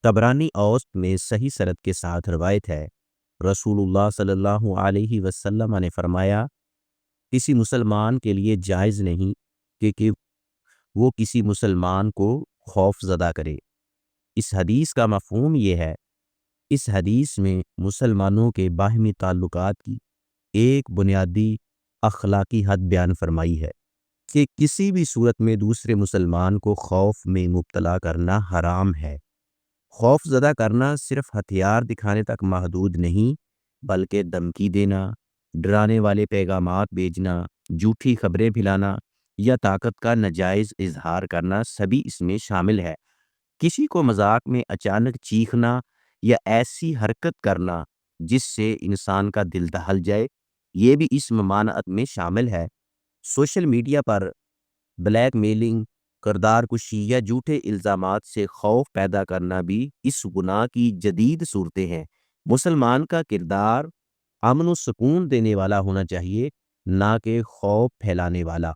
طبرانی اوسط میں صحیح سند کے ساتھ روایت ہے، رسول اللہ صلی اللہ علیہ وسلم نے فرمایا، کسی مسلمان کے لیے جائز نہیں کہ وہ کسی مسلمان کو خوف زدہ کرے۔ اس حدیث کا مفہوم یہ ہے، اس حدیث میں مسلمانوں کے باہمی تعلقات کی ایک بنیادی اخلاقی حد بیان فرمائی ہے کہ کسی بھی صورت میں دوسرے مسلمان کو خوف میں مبتلا کرنا حرام ہے۔ خوف زدہ کرنا صرف ہتھیار دکھانے تک محدود نہیں، بلکہ دھمکی دینا، ڈرانے والے پیغامات بھیجنا، جھوٹی خبریں پھیلانا یا طاقت کا ناجائز اظہار کرنا سبھی اس میں شامل ہے۔ کسی کو مذاق میں اچانک چیخنا یا ایسی حرکت کرنا جس سے انسان کا دل دہل جائے، یہ بھی اس ممانعت میں شامل ہے۔ سوشل میڈیا پر بلیک میلنگ، کردار کشی یا جھوٹے الزامات سے خوف پیدا کرنا بھی اس گناہ کی جدید صورتیں ہیں۔ مسلمان کا کردار امن و سکون دینے والا ہونا چاہیے، نہ کہ خوف پھیلانے والا۔